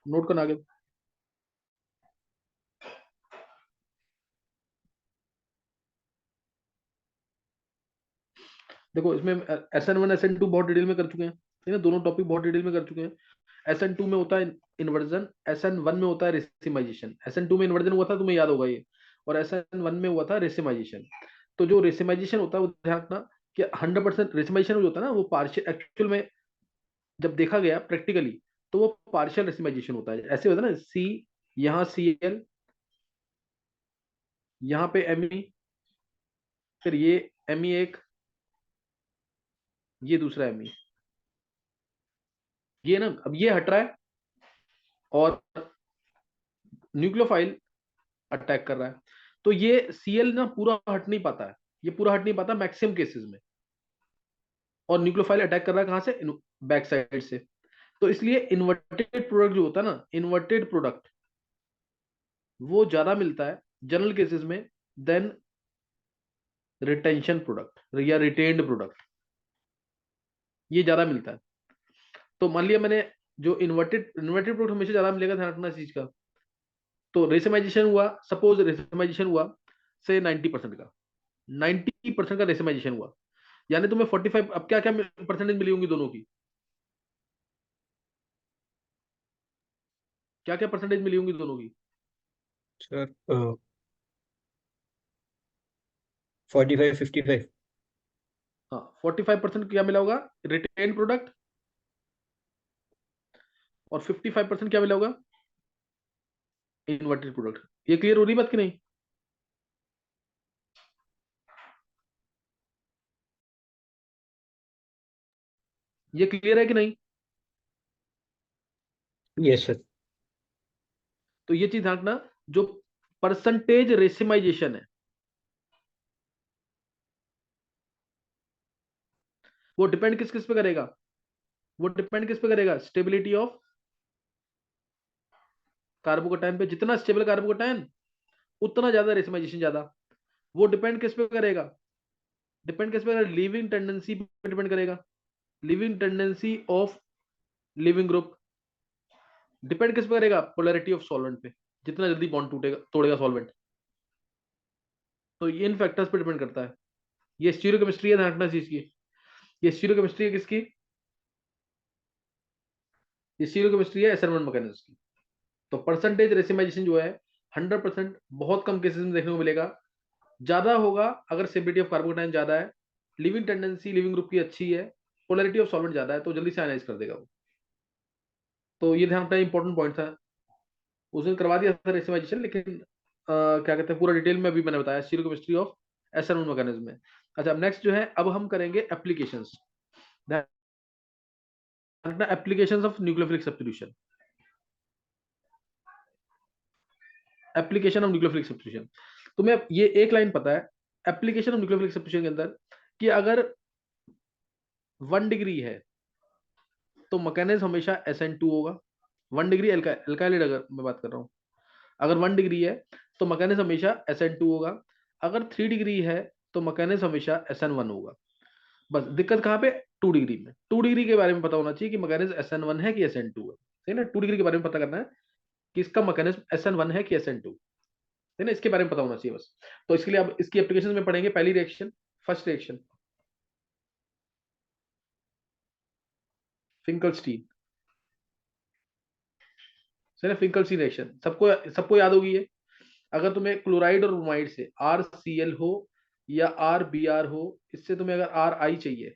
Note करना आगे। देखो इसमें SN1 SN2 बहुत डिटेल में कर चुके हैं, ठीक है, दोनों टॉपिक बहुत डिटेल में कर चुके हैं। SN2 में होता है इन्वर्जन, SN1 में होता है रेसिमाइजेशन। SN2 में इन्वर्जन हुआ था, तुम्हें याद होगा ये, और SN1 में हुआ था रेसिमाइजेशन। तो जो रेसिमाइजेशन होता है वो ध्यान रखना कि 100% रेसिमाइजेशन जो होता है ना वो पार्शियल, एक्चुअल में जब देखा गया प्रैक्टिकली तो वो पार्शियल रेसिमाइजेशन होता है। ऐसे होता है ना, सी यहाँ Cl, यहाँ पे Me, फिर ये Me1, ये दूसरा Me, ये ना अब ये हट रहा है और न्यूक्लियोफाइल अटैक कर रहा है। तो ये Cl ना पूरा हट नहीं पाता है, ये पूरा हट नहीं पाता मैक्सिमम केसेस में, और न्यूक्लियोफाइल अटैक कर रहा है कहां से, बैक साइड से। तो इसलिए इन्वर्टेड प्रोडक्ट जो होता है ना, इन्वर्टेड प्रोडक्ट वो ज्यादा मिलता है जनरल केसेस में देन रिटेंशन प्रोडक्ट या रिटेन्ड प्रोडक्ट, ये ज्यादा मिलता है। तो मान लिया मैंने जो इन्वर्टेड प्रोडक्ट हमेशा ज्यादा मिलेगा, ध्यान रखना इस चीज का। तो रेसिमाइजेशन हुआ, सपोज रेसिमाइजेशन हुआ से 90% का, 90% का रेसिमाइजेशन हुआ, यानी तुम्हें 45, अब क्या क्या परसेंटेज मिली होंगी दोनों की, क्या क्या परसेंटेज मिली होंगी दोनों की। सर 45 55। हाँ 45% क्या मिला होगा, रिटेन प्रोडक्ट, और 55% क्या मिला होगा, इन्वर्टेड प्रोडक्ट। ये क्लियर हो रही बात कि नहीं? ये क्लियर है कि नहीं? Yes sir. तो ये चीज ध्यान रखना, जो परसेंटेज रेसिमाइजेशन है वो डिपेंड किस किस पे करेगा, वो डिपेंड किस पे करेगा, स्टेबिलिटी ऑफ कार्बोकैटायन पे। जितना स्टेबल कार्बोकैटायन उतना ज्यादा रेसिमाइजेशन ज्यादा। वो डिपेंड किस पे करेगा, डिपेंड किस पे करेगा, लिविंग टेंडेंसी पे डिपेंड करेगा, living tendency of leaving group. Depend किस पे करेगा, पोलैरिटी ऑफ सॉल्वेंट पे, जितना जल्दी बॉन्ड टूटेगा तोड़ेगा सॉल्वेंट। तो ये इन फैक्टर्स पे डिपेंड करता है। ये स्टीरियोकेमिस्ट्री है, ध्यान रखना इस चीज की। ये स्टीरियोकेमिस्ट्री है किसकी, ये स्टीरियोकेमिस्ट्री है SN1 मैकेनिज्म की। तो परसेंटेज रेसिमाइजेशन जो है 100% बहुत कम केसेस में देखने को मिलेगा, ज्यादा होगा अगर स्टेबिलिटी ऑफ कार्बोकैटायन ज्यादा है, लिविंग टेंडेंसी लिविंग ग्रुप की अच्छी है, पोलैरिटी ऑफ सॉल्वेंट ज्यादा है, तो जल्दी से आयनाइज कर देगा वो। तो ये ध्यान रखना इंपॉर्टेंट पॉइंट था। उस दिन करवा दिया था रेसिमाइजेशन, लेकिन क्या कहते हैं पूरा डिटेल में अभी मैंने बताया स्टीरियोकेमिस्ट्री ऑफ SN1 मैकेनिज्म में। अच्छा अब नेक्स्ट जो है, अब हम करेंगे applications, applications of nucleophilic substitution. Application of nucleophilic substitution, तुम्हें ये एक लाइन पता है एप्लीकेशन ऑफ न्यूक्लियोफिलिक सब्स्टिट्यूशन के अंदर, कि अगर 1 डिग्री है तो मैकेनिज्म हमेशा SN2 होगा। 1 डिग्री एल्काइल अगर मैं बात कर रहा हूं, अगर 1 डिग्री है तो मैकेनिज्म हमेशा SN2 होगा। अगर 3 डिग्री है तो मैकेनिज्म हमेशा SN1 होगा। बस दिक्कत कहाँ पे, 2 डिग्री में। 2 डिग्री के बारे में पता होना चाहिए कि मैकेनिज्म SN1 है कि SN2 है, ठीक है ना। 2 डिग्री के बारे में पता करना है कि इसका मैकेनिज्म SN1 है कि SN2, है ना, इसके बारे में पता होना चाहिए बस। तो इसके लिए अब इसकी एप्लीकेशन में पढ़ेंगे। पहली रिएक्शन, फर्स्ट रिएक्शन, फिंकलस्टीन, है ना, फिंकलस्टीन रिएक्शन सबको सबको याद होगी ये। अगर तुम्हें क्लोराइड और ब्रोमाइड से RCl हो या RBr हो, इससे तुम्हें अगर RI चाहिए,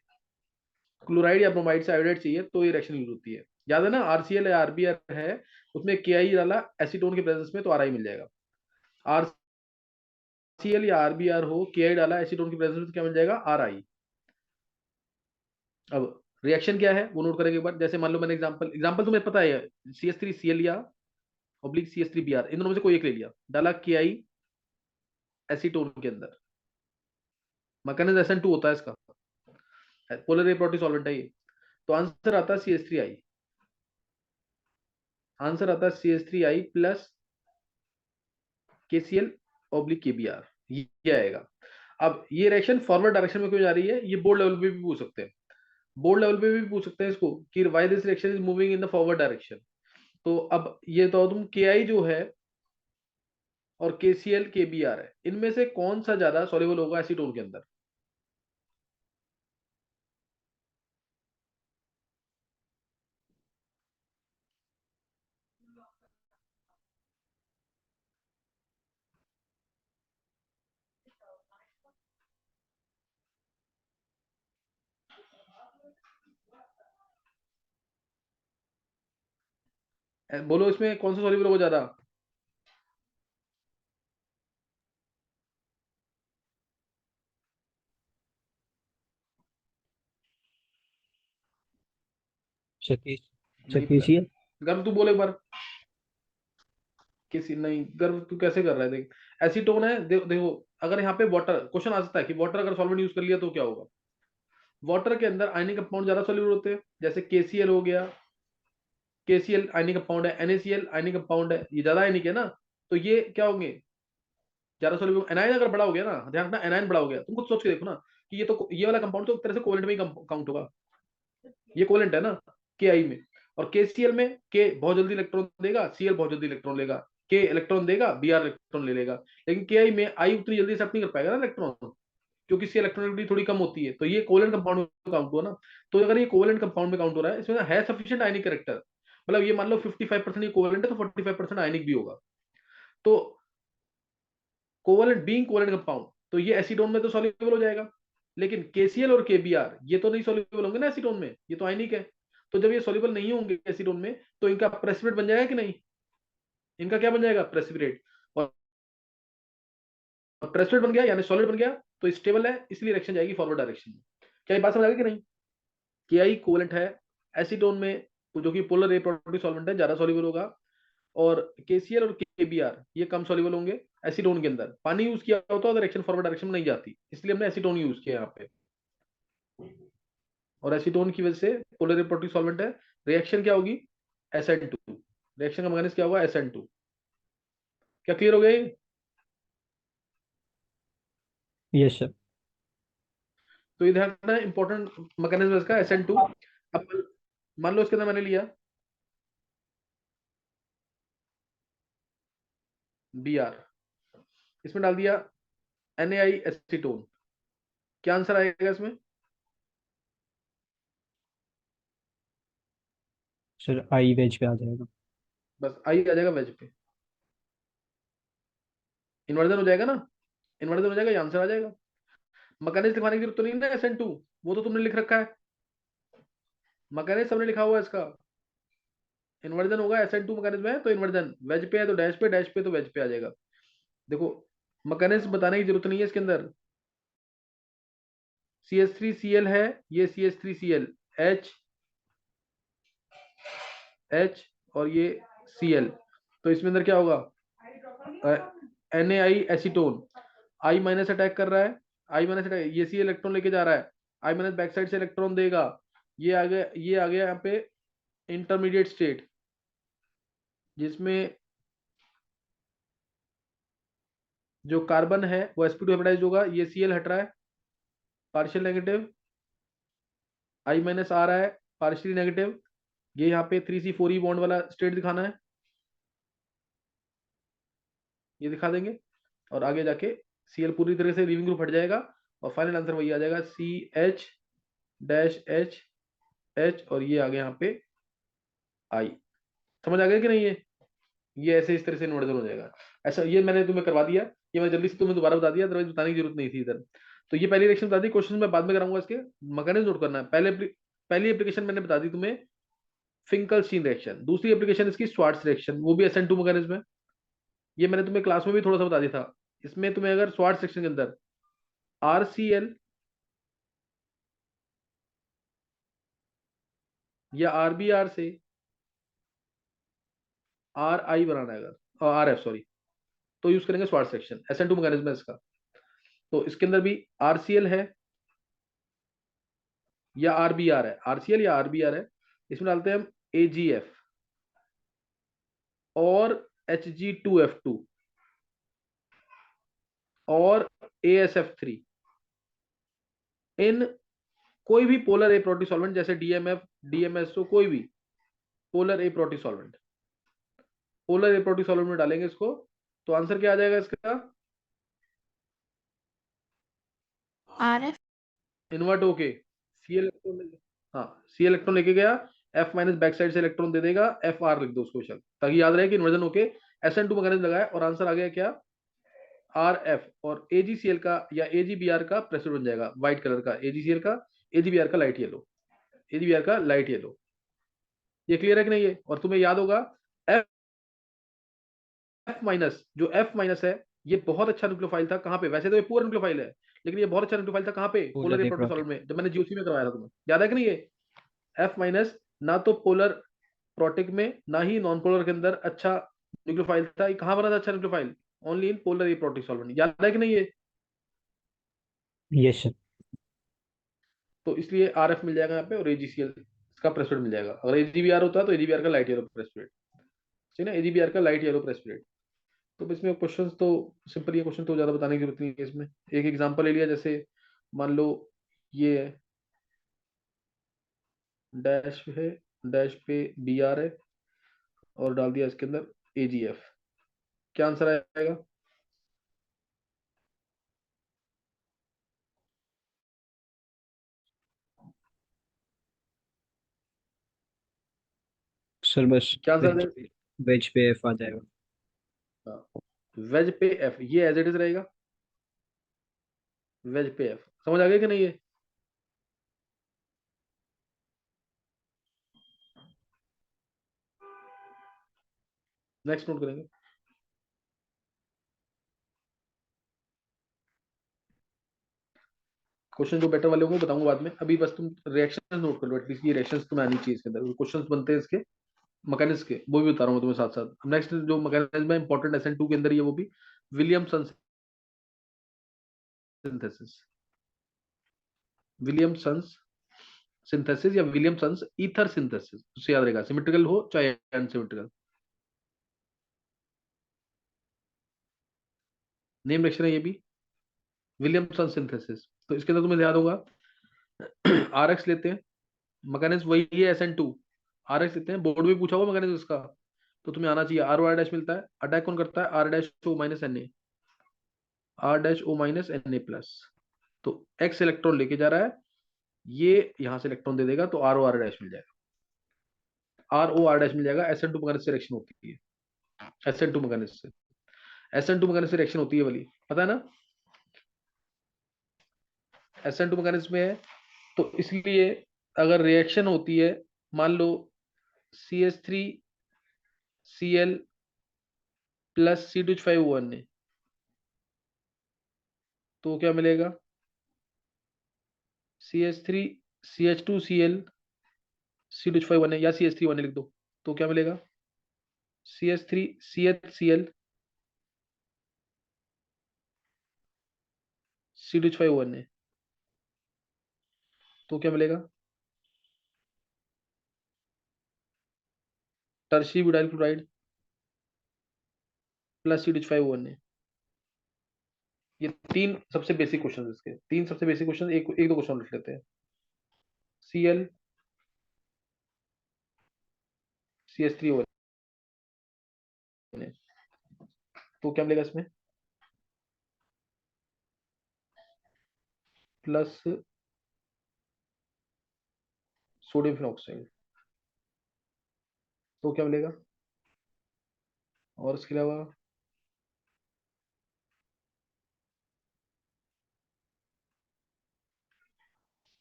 क्लोराइड या ब्रोमाइड से आयोडाइड चाहिए, तो ये रिएक्शन यूज होती है। याद है ना, RCl या RBr है, उसमें Ki डाला एसीटोन के प्रेजेंस में तो RI मिल जाएगा। RCl या RBr हो, Ki डाला एसीटोन के प्रेजेंस में तो क्या मिल जाएगा, RI। अब रिएक्शन क्या है वो नोट करेंगे एक बार। जैसे मान लो मैंने एग्जांपल एग्जांपल तुम्हें पता है, CH3Cl या ऑब्लिक CH3Br, इन दोनों में से कोई एक ले लिया, डाला Ki एसीटोन के अंदर, मैकेनिज्म SN2 होता है इसका, पोलर प्रोटी सॉल्वेंट है ये। तो आंसर आता है CH3I, आंसर आता है CH3I plus KCl oblique KBr, ये आएगा। अब ये रिएक्शन फॉरवर्ड डायरेक्शन में क्यों जा रही है, ये बोर्ड लेवल पे भी पूछ सकते हैं, बोर्ड लेवल पे भी पूछ सकते हैं इसको कि why this reaction is moving in the forward direction. तो अब ये तो तुम के आई जो है और KCl KBr है, इनमें से कौन सा ज्यादा सॉल्युबल होगा एसीटोन के अंदर? बोलो इसमें कौन सा सॉल्युबल होगा ज्यादा? सतीश। नहीं पता। सतीशियन। गर्व तू बोल एक बार। किसी नहीं, गर्व तू कैसे कर रहा है? देख, एसीटोन है, देखो, अगर यहाँ पे वाटर क्वेश्चन आ सकता है कि वाटर अगर सॉल्वेंट यूज कर लिया तो क्या होगा। वाटर के अंदर आयनिक कंपाउंड ज्यादा सॉल्युबल होते हैं, जैसे KCl हो गया। KCl आयनिक कंपाउंड है, NaCl आयनिक कंपाउंड है, ये ज्यादा आयनिक है ना। तो ये क्या होंगे, ज्यादा सॉल्युबल। एनाइन अगर बड़ा हो गया ना, ध्यान रखना, एनाइन बड़ा हो गया, तुम खुद सोच के देखो ना कि ये तो ये वाला कंपाउंड तो एक तरह से कोवेलेंट में ही काउंट होगा। ये कोवेलेंट है ना KI में। और KCl में के बहुत जल्दी इलेक्ट्रॉन देगा, Cl बहुत जल्दी इलेक्ट्रॉन लेगा। के इलेक्ट्रॉन देगा, Br इलेक्ट्रॉन ले लेगा। लेकिन KI में आई उतनी जल्दी एक्सेप्ट नहीं कर पाएगा ना इलेक्ट्रॉन, क्योंकि इसकी इलेक्ट्रॉनिटी थोड़ी कम होती है। तो ये कोवेलेंट कंपाउंड में काउंट हुआ ना। तो अगर ये कोवेलेंट कंपाउंड में काउंट हो रहा है, इसमें है सफिशिएंट आयनिक कैरेक्टर, मतलब ये मान लो 55% ये कोवेलेंट है तो 45% आयनिक भी होगा। तो कोवेलेंट बीइंग कोवेलेंट कंपाउंड, तो ये एसीटोन में तो सॉल्युबल हो जाएगा। लेकिन KCl और KBr ये तो नहीं सॉल्युबल होंगे ना एसीटोन में, ये तो आयनिक है। तो जब ये सॉल्युबल नहीं होंगे एसीटोन में, तो इनका प्रेसिपिटेट बन जाएगा कि नहीं? इनका क्या बन जाएगा? प्रेसिपिटेट। और प्रेसिपिटेट बन गया यानी सॉलिड बन गया, तो स्टेबल है, इसलिए रिएक्शन जाएगी फॉरवर्ड डायरेक्शन में। क्या ये बात समझ आ गई कि नहीं? KI कोवेलेंट है एसीटोन में, जो कि पोलर ए प्रोडक्टिव सॉल्वेंट है, ज्यादा सॉल्युबल होगा। और KCl और KBr ये कम सॉल्युबल होंगे एसीटोन के अंदर। पानी यूज किया होता तो रिएक्शन फॉरवर्ड डायरेक्शन में नहीं जाती, इसलिए हमने एसीटोन यूज किया यहाँ पे। और एसीटोन की वजह से पोलर प्रोडक्टिव सॉल्वेंट है, रिएक्शन क्या होगी? SN2। रिएक्शन का मैकेनिज्म क्या होगा? SN2। क्या क्लियर हो गया ये? Yes sir. तो ये ध्यान रखना, इंपॉर्टेंट मैकेनिज्म इसका SN2। अब मान लो इसके अंदर मैंने लिया Br, इसमें डाल दिया NaI एसीटोन। क्या आंसर आएगा इसमें? सर आई वेज पे आ जाएगा। बस आई आ जाएगा वेज पे, इन्वर्जन हो जाएगा ना। इन्वर्जन हो जाएगा, ये आंसर आ जाएगा। मैकेनिज्म लिखवाने की जरूरत तो नहीं है SN2, वो तो तुमने लिख रखा है। मैकेनिज्म सबने लिखा हुआ है इसका। इन्वर्जन होगा, SN2 मैकेनिज्म है तो इन्वर्जन, वेज पे है तो डैश पे, डैश पे तो वेज पे आ जाएगा। देखो, मैकेनिज्म बताने की जरूरत नहीं है इसके अंदर। CH3Cl है, ये CH3Cl, H H और ये Cl। तो इसमें अंदर क्या होगा? NaI acetone, I minus attack कर रहा है, I माइनस अटैक, ये सी इलेक्ट्रॉन लेके जा रहा है, I माइनस बैक साइड से इलेक्ट्रॉन देगा। ये आ गया यहाँ पे इंटरमीडिएट स्टेट, जिसमें जो कार्बन है वो sp2 हाइब्रिडाइज होगा, ये Cl हट रहा है, पार्शियल नेगेटिव। I माइनस आ रहा है, पार्शियली नेगेटिव। ये यहाँ पे 3C4E बॉन्ड वाला स्टेट दिखाना है, ये दिखा देंगे। और आगे जाके Cl पूरी तरह से लीविंग ग्रुप हट जाएगा, और फाइनल आंसर वही आ जाएगा, CH डैश H और ये आ गया यहाँ पे I। समझ आ गया कि नहीं? ये ऐसे इस तरह से इन्वर्जन हो जाएगा। ऐसा ये मैंने तुम्हें करवा दिया, ये मैं जल्दी से तुम्हें दोबारा बता दिया, अदरवाइज बताने की जरूरत नहीं थी इधर। तो ये पहली रिएक्शन बता दी, क्वेश्चन मैं बाद में कराऊंगा इसके। मैकेनिज्म नोट करना है। पहली एप्लीकेशन मैंने बता दी तुम्हें, फिंकलस्टीन रिएक्शन। दूसरी एप्लीकेशन इसकी स्वार्ट्स रिएक्शन, वो भी SN2 मैकेनिज्म है। ये मैंने तुम्हें क्लास में भी थोड़ा सा बता दिया था। इसमें तुम्हें अगर स्वार्ट्स रिएक्शन के अंदर RCl या RBr से RI बनाना है, अगर RF सॉरी, तो यूज करेंगे स्वार्ट्स रिएक्शन। SN2 मैकेनिज्म है इसका। तो इसके अंदर भी RCl है या RBr है, RCl या RBr है। इसमें डालते हैं हम AgF और Hg2F2 और AsF3। इन कोई भी पोलर ए प्रोटी सॉल्वेंट, जैसे DMF, DMSO, कोई भी पोलर ए प्रोटी सॉल्वेंट, पोलर इलेक्ट्रोलिक सॉल्वेंट में डालेंगे इसको, तो आंसर क्या आ जाएगा इसका? RF। इन्वर्ट होके सी इलेक्ट्रॉन, हाँ सी इलेक्ट्रॉन लेके गया, एफ माइनस बैक साइड से इलेक्ट्रॉन दे देगा, एफ आर लिख दो उसको शब्द, ताकि याद रहे कि इन्वर्जन होके SN2 मैग्नेटिज्म लगाया, और आंसर आ गया क्या? R F. और AgCl का या AgBr का प्रेशर बन जाएगा व्हाइट कलर का, AgCl का, AgBr का लाइट येलो, AgBr का लाइट येलो। ये क्लियर है कि नहीं? है और तुम्हें याद होगा एफ माइनस, जो एफ माइनस है, ये बहुत अच्छा न्यूक्लियोफाइल था। कहाँ पे? वैसे तो ये पूरा न्यूक्लियोफाइल है, लेकिन ये बहुत अच्छा न्यूक्लियोफाइल था कहाँ पे? Polar polar reproductive reproductive. Solvent में, जब मैंने जीओसी में करवाया था। तुम्हें याद है कि नहीं? ये एफ माइनस ना तो पोलर प्रोटिक में ना ही नॉन पोलर के अंदर अच्छा न्यूक्लियोफाइल था। ये कहाँ बना था अच्छा nucleophile? Only in polar reproductive solvent. याद है कि नहीं? ये यस सर। तो इसलिए RF मिल जाएगा यहाँ पे, और AgCl का प्रेसिपिटेट मिल जाएगा। अगर AgBr होता है तो AgBr का लाइट येलो प्रेसिपिटेट, ठीक है ना, AgBr का लाइट येलो प्रेसिपिटेट। तो इसमें क्वेश्चंस तो सिंपल, ये क्वेश्चन तो ज्यादा बताने की जरूरत नहीं है इसमें। एक एग्जांपल ले लिया, जैसे मान लो ये है, डैश है, डैश पे Br है, और डाल दिया इसके अंदर AgF। क्या आंसर आएगा? सर बस क्या आंसर आ वेज जाएगा? पे, वेज पे एफ आ जाएगा। वेज पे F, ये एज इट इज रहेगा, वेज पे F। समझ आ गया कि नहीं? ये नेक्स्ट नोट करेंगे। क्वेश्चन जो बेटर वाले होंगे बताऊंगा बाद में, अभी बस तुम रिएक्शन नोट कर लो, एटलीस्ट ये रिएक्शंस तुम्हें आनी चाहिए इसके अंदर, क्वेश्चंस बनते हैं इसके मैकेनिज्म के, वो भी बता रहा हूँ तुम्हें साथ साथ। नेक्स्ट जो मैकेनिज्म है इंपॉर्टेंट SN2 के अंदर, ये वो भी विलियमसन सिंथेसिस, विलियमसन्स सिंथेसिस या विलियमसन्स ईथर सिंथेसिस, उससे याद रहेगा, सिमेट्रिकल हो चाहे अनसिमेट्रिकल। नेम रिएक्शन है ये भी, विलियमसन सिंथेसिस। तो इसके अंदर तुम्हें याद होगा RX लेते हैं, मैकेनिज्म वही है SN2, RX लेते हैं, बोर्ड में पूछा हुआ मैकेनिज्म इसका, तो तुम्हें आना चाहिए। R डैश मिलता है, अटैक कौन करता है? R dash O minus Na, R dash O minus Na plus. तो X इलेक्ट्रॉन लेके जा रहा है, ये यहां से इलेक्ट्रॉन दे देगा, तो RO R डैश मिल जाएगा, RO R डैश मिल जाएगा। SN2 मैकेनिज्म से रिएक्शन होती है, SN2 मैकेनिज्म से, SN2 मैकेनिज्म से रिएक्शन होती है वाली, पता है ना? SN2 मैकेनिज्म में है, तो इसलिए अगर रिएक्शन होती है, मान लो CH3Cl प्लस C2H5ONA, तो क्या मिलेगा? CH3CH2Cl C2H5ONA, या CH3ONA लिख दो, तो क्या मिलेगा? CH3CHCl C2H5ONA, तो क्या मिलेगा? Tertiary butyl chloride plus C2H5ONA। ये तीन सबसे बेसिक क्वेश्चन, इसके तीन सबसे बेसिक क्वेश्चन, एक एक दो क्वेश्चन लिख लेते हैं। Cl CH3ONA, तो क्या मिलेगा इसमें? प्लस सोडियम फिनॉक्साइड, तो क्या मिलेगा? और इसके अलावा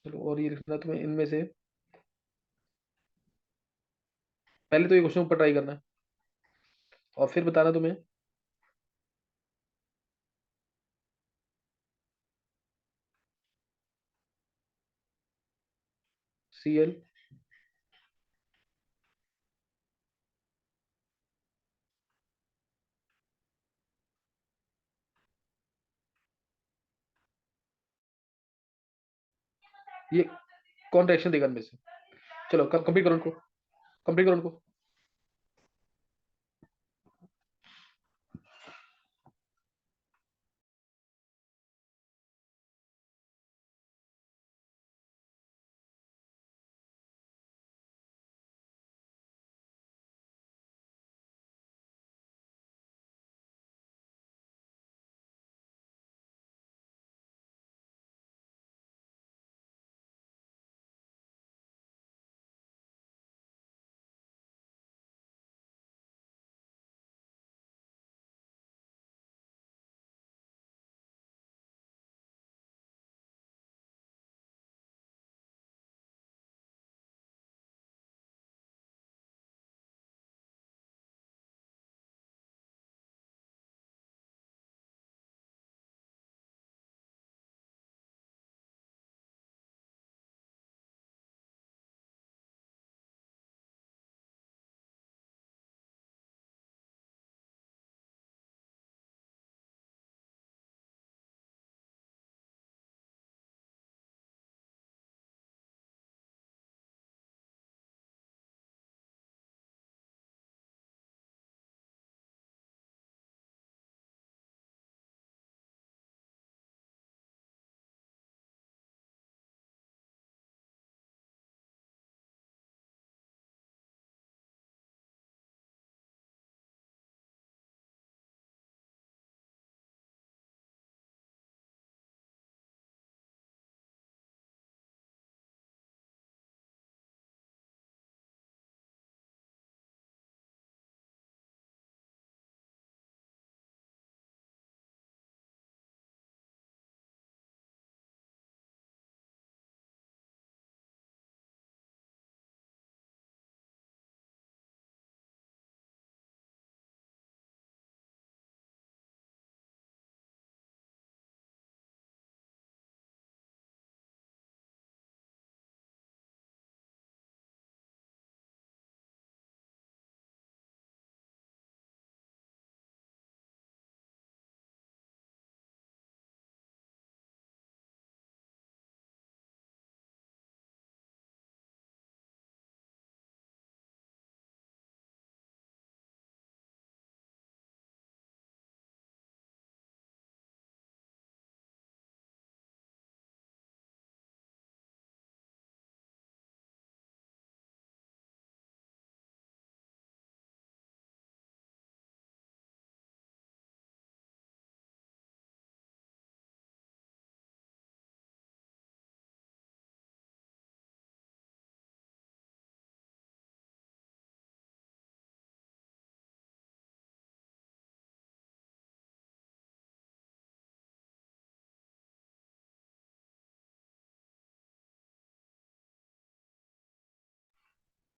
चलो, और ये लिखना तुम्हें इनमें से, पहले तो ये क्वेश्चन ऊपर ट्राई करना है, और फिर बताना तुम्हें। Cl ये कौन रिएक्शन देगा इनमें से? चलो कंप्लीट करो उनको, कंप्लीट करो उनको।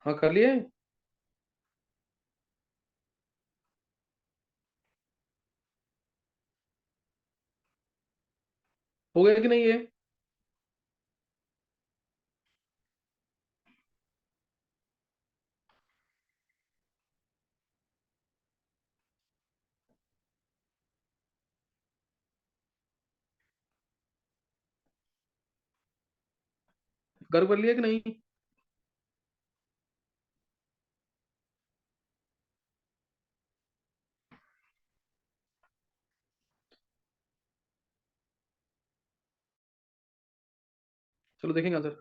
हाँ कर लिए। हो गया कि नहीं ये? कर लिया कि नहीं? चलो देखेंगे आंसर।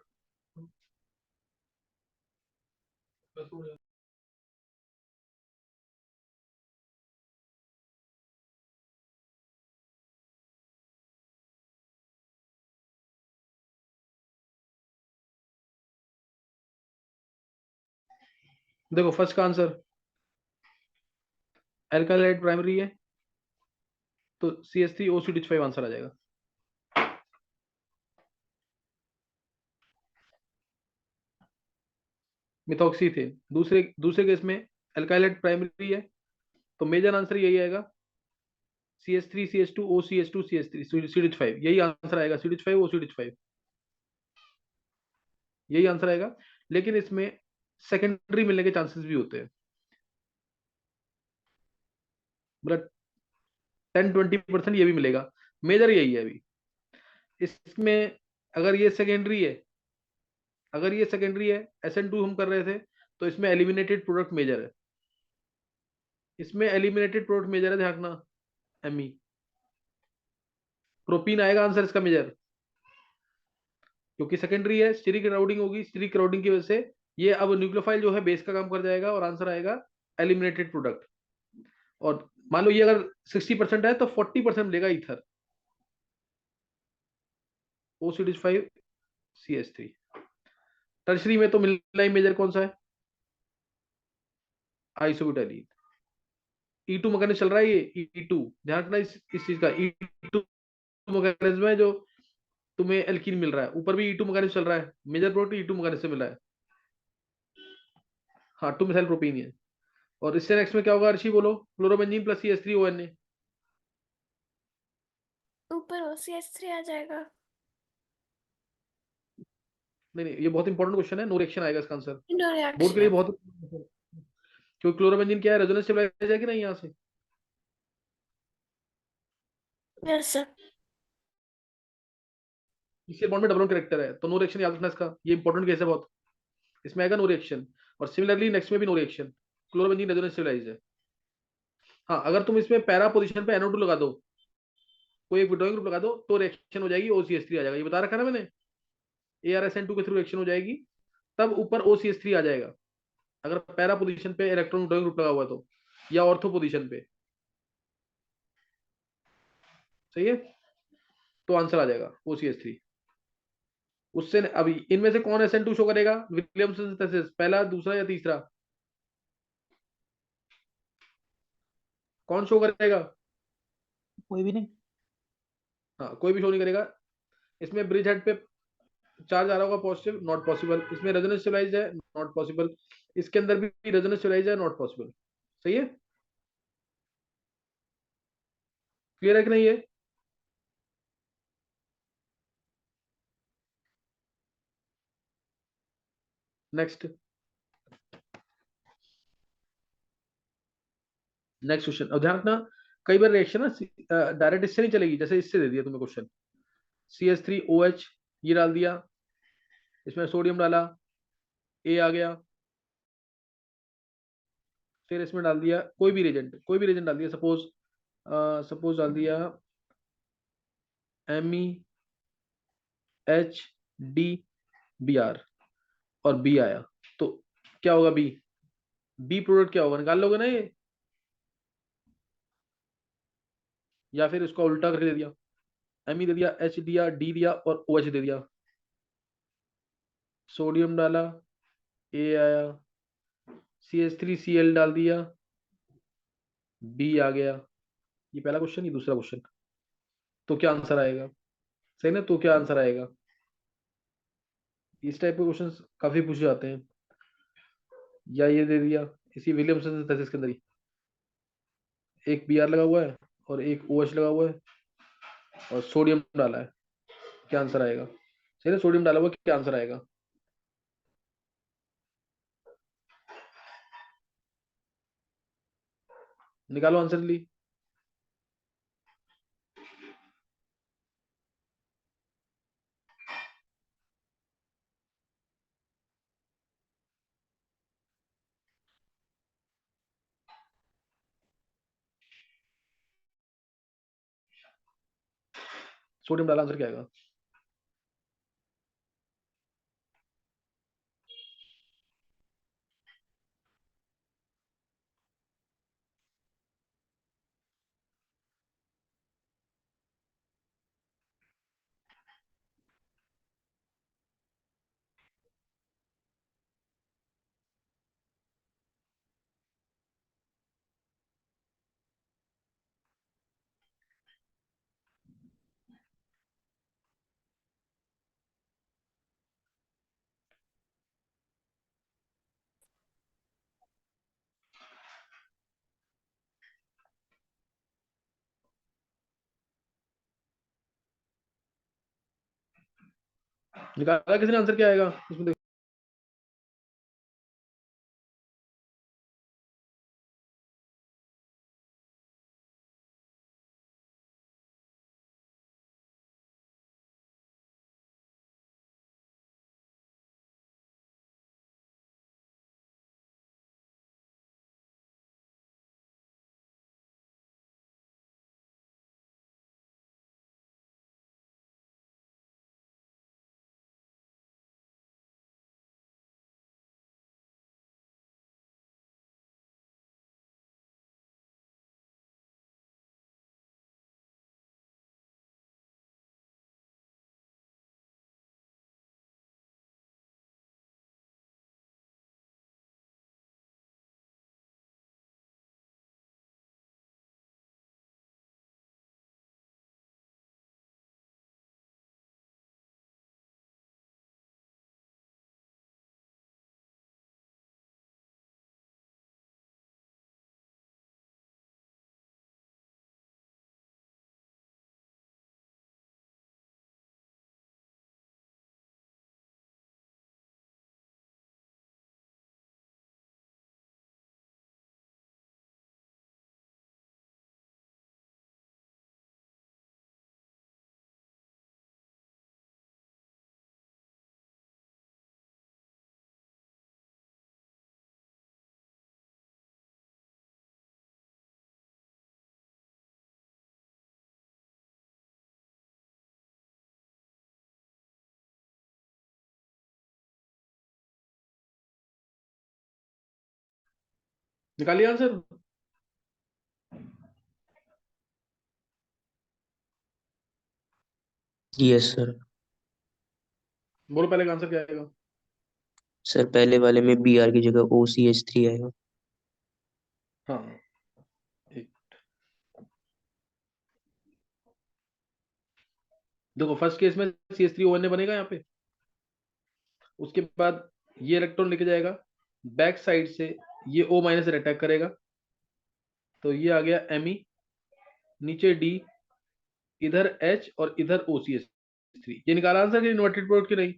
देखो फर्स्ट का आंसर एल्काइलाइड प्राइमरी है, तो CH3OCH5 आंसर आ जाएगा। मिथॉक्सी थे। दूसरे दूसरे केस में एल्काइलाइड प्राइमरी है, तो मेजर आंसर यही आएगा, CH3CH2OCH2CH3CH5, यही आंसर आएगा, CH5OCH5 यही आंसर आएगा। लेकिन इसमें सेकेंडरी मिलने के चांसेस भी होते हैं, मतलब 10-20% ये भी मिलेगा। मेजर यही है अभी इसमें। अगर ये सेकेंडरी है, अगर ये सेकेंडरी है, SN2 हम कर रहे थे, तो इसमें एलिमिनेटेड प्रोडक्ट मेजर है, इसमें एलिमिनेटेड प्रोडक्ट मेजर है, ध्यान रखना। ME प्रोपीन आएगा आंसर इसका मेजर, क्योंकि सेकेंडरी है, स्टीरिक क्राउडिंग होगी, स्टीरिक क्राउडिंग की वजह से ये अब न्यूक्लियोफाइल जो है बेस का काम कर जाएगा, और आंसर आएगा एलिमिनेटेड प्रोडक्ट। और मान लो ये अगर 60% है, तो 40% मिलेगा ईथर, OCH5CH3। टर्शरी में तो मिलना ही मेजर कौन सा है? आइसोब्यूटाइलीन। E2 मैकेनिज्म चल रहा है, ये E2 ध्यान रखना, इस चीज का E2 मैकेनिज्म है जो तुम्हें एल्कीन मिल रहा है, ऊपर भी E2 मैकेनिज्म चल रहा है, मेजर प्रोडक्ट E2 मैकेनिज्म से मिल रहा है। हाँ, 2 मिसाइल प्रोपीन है। और इससे नेक्स्ट में क्या होगा अर्शी, बोलो? Chlorobenzene plus CH3ONA। ऊपर OCH3 आ जाएगा। नहीं नहीं, ये बहुत इंपॉर्टेंट क्वेश्चन है, नो रिएक्शन आएगा इसका आंसर, नो बोर्ड के लिए रिएक्शन। बहुत। क्योंकि क्लोरोबेंजीन क्या है, रेजोनेंस स्टेबलाइज है कि नहीं यहाँ से? Yes sir. इसी बॉन्ड में डबल कैरेक्टर है, तो नो रिएक्शन याद रखना इसका, ये इंपॉर्टेंट केस है बहुत, इसमें आएगा नो रिएक्शन। और सिमिलरली नेक्स्ट में भी no reaction, chlorobenzene resonance stabilise है। हाँ, अगर तुम इसमें पैरा पोजीशन पे NO2 लगा दो, कोई एक विड्रॉइंग ग्रुप लगा दो, तो रिएक्शन हो जाएगी, OCH3 आ जाएगा, ये बता रखा ना मैंने, ArSN2 के थ्रू रिएक्शन हो जाएगी, तब ऊपर OCH3 आ जाएगा, अगर पैरा पोजीशन पे इलेक्ट्रॉन विड्रॉइंग ग्रुप लगा हुआ तो, या ऑर्थो पोजीशन पे। सही है, तो आंसर आ जाएगा OCH3। उससे अभी इनमें से कौन SN2 शो करेगा, विलियमसन सिंथेसिस, पहला, दूसरा या तीसरा? कौन शो करेगा? कोई भी नहीं। हाँ, कोई भी शो नहीं करेगा। इसमें ब्रिज हेड पे चार्ज आ रहा होगा पॉजिटिव, नॉट पॉसिबल। इसमें रेजोनेंस स्टेबलाइज है, नॉट पॉसिबल। इसके अंदर भी रेजोनेंस स्टेबलाइज है, नॉट पॉसिबल। सही है, क्लियर है कि नहीं है? Next, next question. अब ध्यान रखना, कई बार रिएक्शन ना डायरेक्ट इससे नहीं चलेगी, जैसे इससे दे दिया तुम्हें क्वेश्चन, CH3OH ये डाल दिया, इसमें सोडियम डाला, A आ गया, फिर इसमें डाल दिया कोई भी रिएजेंट, कोई भी रिएजेंट डाल दिया, सपोज सपोज डाल दिया MEHDBr, और B आया, तो क्या होगा? बी प्रोडक्ट क्या होगा, निकाल लोगे ना ये, या फिर इसको उल्टा करके दे दिया, Me दे दिया, H दिया, D दिया, और OH दे दिया, सोडियम डाला, A आया, CH3Cl डाल दिया, B आ गया। ये पहला क्वेश्चन, ये दूसरा क्वेश्चन, तो क्या आंसर आएगा? सही ना, तो क्या आंसर आएगा? इस टाइप के क्वेश्चंस काफी पूछे जाते हैं। या ये दे दिया इसी विलियमसन सिंथेसिस के अंदर ही, एक Br लगा हुआ है और एक OH लगा हुआ है और सोडियम डाला है, क्या आंसर आएगा? सही ना, सोडियम डाला हुआ, क्या आंसर आएगा? निकालो आंसर ली। सोडियम डाला, आंसर क्या आएगा? निकाला किसने, आंसर क्या आएगा इसमें? देखो, निकालिए आंसर। Yes sir. बोलो पहले का आंसर क्या आएगा? सर पहले वाले में Br की जगह OCH3 आएगा। हाँ, एक देखो, फर्स्ट केस में CH3ON ने बनेगा यहाँ पे, उसके बाद ये इलेक्ट्रॉन लेके जाएगा बैक साइड से, ये O- से अटैक करेगा, तो ये आ गया Me, नीचे D, इधर H और इधर OCH3। ये निकाला आंसर कि इन्वर्टेड प्रोडक्ट की नहीं?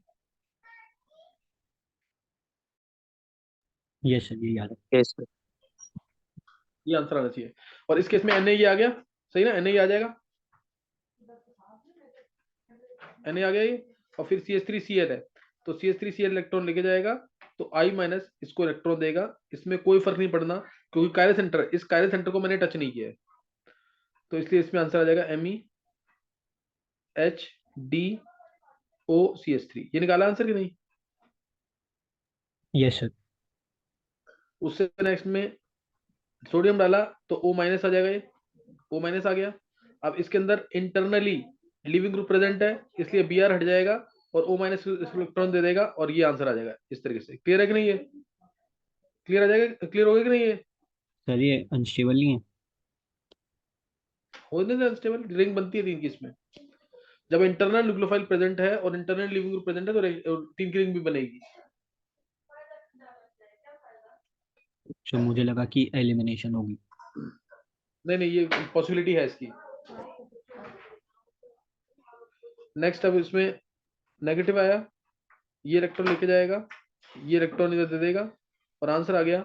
यस सर, ये याद है। Yes sir. ये आंसर आना चाहिए। और इस केस में Na ये आ गया, सही ना, Na ये आ जाएगा, Na आ गया ये, और फिर CH3Cl है, तो CH3Cl इलेक्ट्रॉन लेके जाएगा, तो I- इसको इलेक्ट्रॉन देगा, इसमें कोई फर्क नहीं पड़ना, क्योंकि कायरल सेंटर, इस कायरल सेंटर को मैंने टच नहीं किया है, तो इसलिए इसमें आंसर आ जाएगा MEHDOCH3। ये निकाला आंसर कि नहीं? Yes sir. उससे नेक्स्ट में सोडियम डाला तो O- आ जाएगा, ये O- आ गया। अब इसके अंदर इंटरनली लिविंग ग्रुप प्रेजेंट है, इसलिए Br हट जाएगा और O- इलेक्ट्रॉन दे देगा, और ये आंसर आ जाएगा इस तरीके से। क्लियर है कि नहीं? ये क्लियर आ जाएगा, क्लियर हो गया कि नहीं? ये सर ये अनस्टेबल नहीं है। होने से अनस्टेबल रिंग बनती है तीन की इसमें, जब इंटरनल न्यूक्लियोफाइल प्रेजेंट है और इंटरनल लिविंग ग्रुप प्रेजेंट है, तो तीन की रिंग भी बनेगी। तो मुझे लगा कि एलिमिनेशन होगी। नहीं नहीं, ये पॉसिबिलिटी है इसकी। नेक्स्ट, अब इसमें नेगेटिव आया, ये इलेक्ट्रॉन लेके जाएगा, ये इलेक्ट्रॉन इधर दे देगा, और आंसर आ गया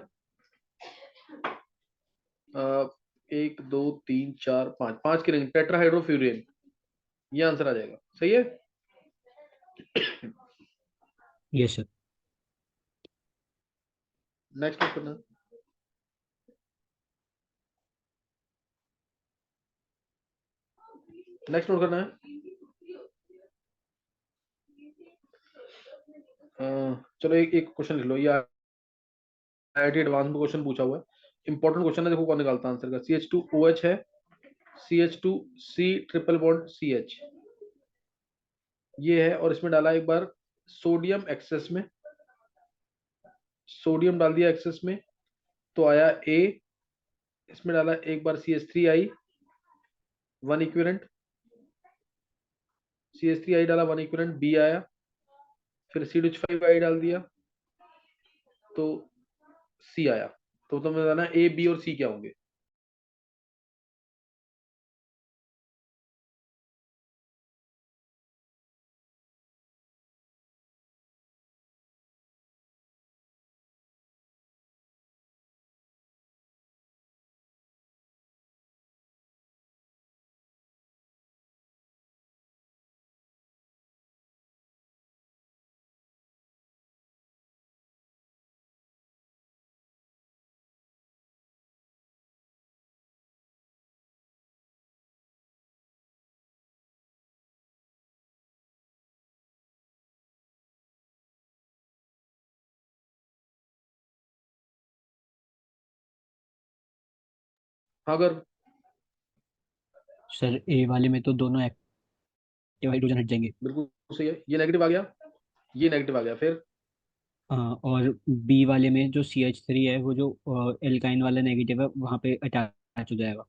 1 2 3 4 5, 5 की रिंग टेट्राहाइड्रोफ्यूरिन, ये आंसर आ जाएगा। सही है। Yes sir. नेक्स्ट नोट करना। नेक्स्ट नोट करना है। चलो एक एक क्वेश्चन लिख लो, ये आईआईटी एडवांस में क्वेश्चन पूछा हुआ है, इंपॉर्टेंट क्वेश्चन है, देखो कौन निकालता है आंसर का। CH2OH है, CH2C ट्रिपल बॉन्ड CH, ये है, और इसमें डाला एक बार सोडियम एक्सेस में, सोडियम डाल दिया एक्सेस में, तो आया A। इसमें डाला एक बार CH3I 1 इक्विवेलेंट, CH3I डाला 1 इक्विवेलेंट, B आया, फिर CH5I डाल दिया तो C आया। तो तुम्हें बताना A, B और C क्या होंगे। अगर सर ए वाले में तो दोनों एक्टिव हाइड्रोजन हट जाएंगे। बिल्कुल सही है, ये नेगेटिव आ गया, ये नेगेटिव आ गया, फिर और बी वाले में जो CH3 है वो जो एल्काइन वाला नेगेटिव है वहाँ पे अटैच हो जाएगा।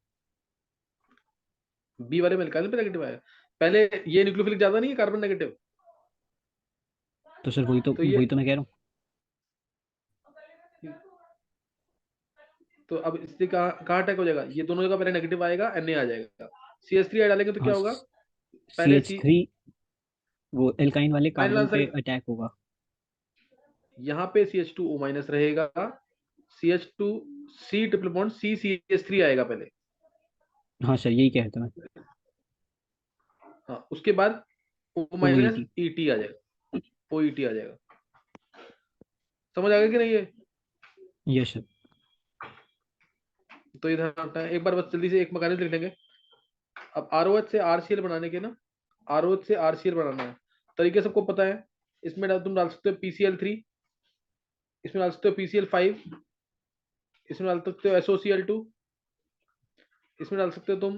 B वाले में निकालने पे नेगेटिव आया, पहले ये न्यूक्लियोफिलिक ज्यादा नहीं है, कार्बन नेगेटिव, तो सर वही तो ये, तो मैं कह रहा हूँ। तो अब इससे कहाँ कहाँ अटैक हो जाएगा, ये दोनों जगह पहले नेगेटिव आएगा, Na आ जाएगा, CH3I डालेंगे तो हाँ, क्या होगा, सी पहले एच थ्री वो एल्काइन वाले फाइनल कार्बन पे आंसर, अटैक होगा। यहाँ पे CH2O माइनस रहेगा, CH2C ट्रिपल बॉन्ड CH3 आएगा पहले, हाँ सर यही कहता मैं। हाँ, उसके बाद O O minus E T. ET आ जाएगा, OET आ जाएगा। समझ आ गया कि नहीं ये। Yes sir. तो ये ध्यान रखना है, एक बार बस जल्दी से एक मैकेनिज्म लिख लेंगे। अब ROH से RCl बनाने के ना, ROH से RCl बनाना है, तरीके सबको पता है। इसमें तुम डाल सकते हो PCl3, इसमें डाल सकते हो PCl5, इसमें डाल सकते हो SOCl2, इसमें डाल सकते हो तुम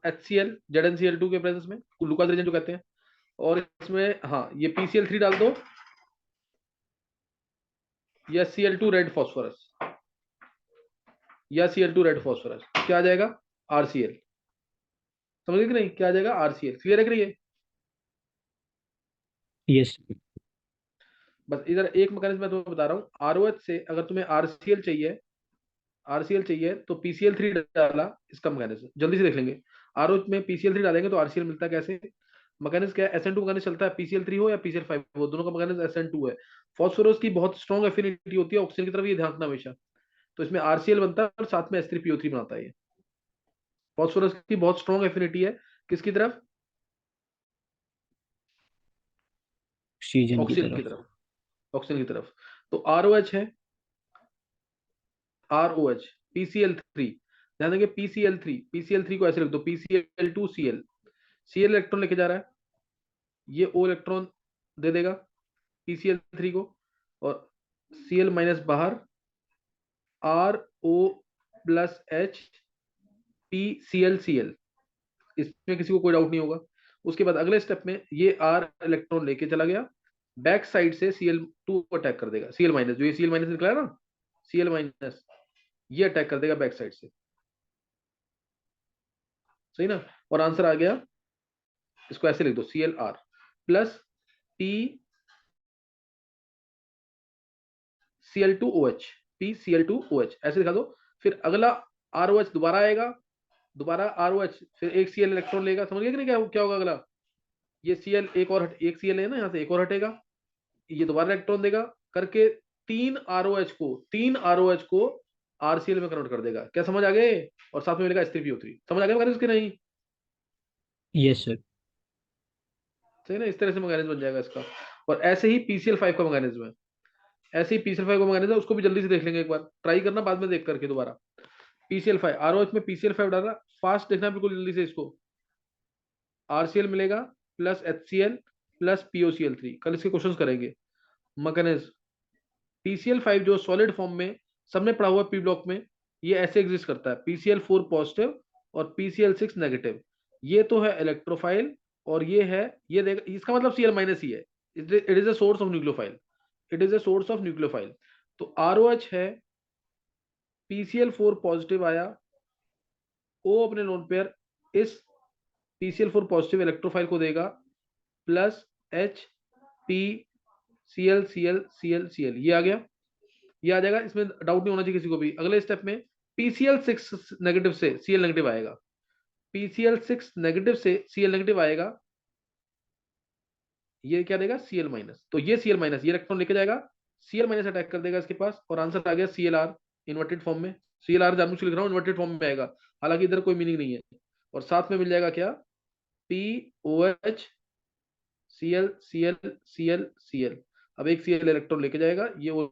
HCl ZnCl2 के प्रेजेंस में, ग्लूकोज रीजन जो कहते हैं, और इसमें हाँ ये PCl3 डाल दो, या Cl2 रेड फॉस्फोरस, या Cl2 रेड फॉस्फोरस, क्या आ जाएगा RCl। समझ गए कि नहीं, क्या आ जाएगा RCl। क्लियर है कि नहीं ये। यस। बस इधर एक मैकेनिज्म मैं तुम्हें बता रहा हूँ, ROH से अगर तुम्हें RCl चाहिए, RCl चाहिए तो PCl3 डाला, इसका मैकेनिज्म जल्दी से देख लेंगे। ROH में PCl3 डालेंगे तो RCl मिलता है कैसे, मैकेनिज्म क्या है, SN2 मैकेनिज्म चलता है, PCl3 हो या PCl5 हो, दोनों का मैकेनिज्म SN2 है। फॉस्फोरस की बहुत स्ट्रॉन्ग एफिनिटी होती है ऑक्सीजन की तरफ, ये ध्यान रखना हमेशा। तो इसमें RCl बनता है और साथ में H3PO3 बनाता है। ये फॉस्फोरस की बहुत स्ट्रॉन्ग एफिनिटी है किसकी तरफ, ऑक्सीजन की ऑक्सीजन की तरफ। तरफ, ऑक्सीजन की तरफ। तो ROH है, ROH PCl3, ध्यान देंगे PCl3 को ऐसे लिख दो, PCl2Cl, Cl इलेक्ट्रॉन लेके जा रहा है, ये O इलेक्ट्रॉन दे देगा PCl3 को, और Cl माइनस बाहर, RO प्लस H PClCl, इसमें किसी को कोई डाउट नहीं होगा। उसके बाद अगले स्टेप में ये R इलेक्ट्रॉन लेके चला गया, बैक साइड से Cl2 अटैक कर देगा, Cl माइनस, जो ये Cl माइनस निकला है ना, Cl माइनस, ये अटैक कर देगा बैक साइड से। सही ना, और आंसर आ गया, इसको ऐसे लिख दो, Clr प्लस PCl2OH, PCl2OH ऐसे दिखा दो। फिर अगला ROH दोबारा आएगा, दोबारा ROH, फिर एक Cl इलेक्ट्रॉन लेगा। समझ गए कि नहीं क्या क्या होगा अगला? ये Cl एक और एक Cl है ना, यहाँ से एक और हटेगा, ये दोबारा इलेक्ट्रॉन देगा करके तीन ROH को RCl में कन्वर्ट कर देगा। क्या समझ आ गए? और साथ में मिलेगा H3PO3। समझ आ गया मैकेनिज्म कि नहीं? Yes sir. सही ना, इस तरह से मैकेनिज्म बन जाएगा इसका। और ऐसे ही PCl5 का मैकेनिज्म है, ऐसे ही PCl5 का मैकेनिज्म है, उसको भी जल्दी से देख लेंगे एक बार, ट्राई करना बाद में देख करके दोबारा। PCl5 ROH में PCl5 डालना, फास्ट देखना बिल्कुल जल्दी से इसको। RCl मिलेगा प्लस HCl प्लस POCl3, कल इसके क्वेश्चंस करेंगे। मैकेनिज्म PCl5 जो सॉलिड फॉर्म में सबने पढ़ा हुआ पी ब्लॉक में, ये ऐसे एग्जिस्ट करता है, PCl4 पॉजिटिव और PCl6 नेगेटिव। ये तो है इलेक्ट्रोफाइल, और ये है, ये देख, इसका मतलब Cl माइनस ही है। It is a source of nucleophile, it is a source of nucleophile. तो ROH है, PCl4 पॉजिटिव आया, O अपने लोन पेयर इस PCl4 पॉजिटिव इलेक्ट्रोफाइल को देगा, plus H P Cl Cl Cl Cl, ये आ गया, ये आ जाएगा, इसमें डाउट नहीं होना चाहिए किसी को भी। अगले स्टेप में PCl6 नेगेटिव से Cl नेगेटिव आएगा, PCl6 नेगेटिव से Cl नेगेटिव आएगा, ये क्या देगा? Cl minus. तो ये Cl माइनस, ये इलेक्ट्रॉन लेके जाएगा, Cl माइनस अटैक कर देगा इसके पास, और आंसर आ गया Clr इन्वर्टेड फॉर्म में। Clr जानबूझ के लिख रहा हूँ, इन्वर्टेड फॉर्म में आएगा, हालांकि इधर कोई मीनिंग नहीं है। और साथ में मिल जाएगा क्या? POH Cl Cl Cl Cl। अब एक Cl इलेक्ट्रॉन लेके जाएगा, ये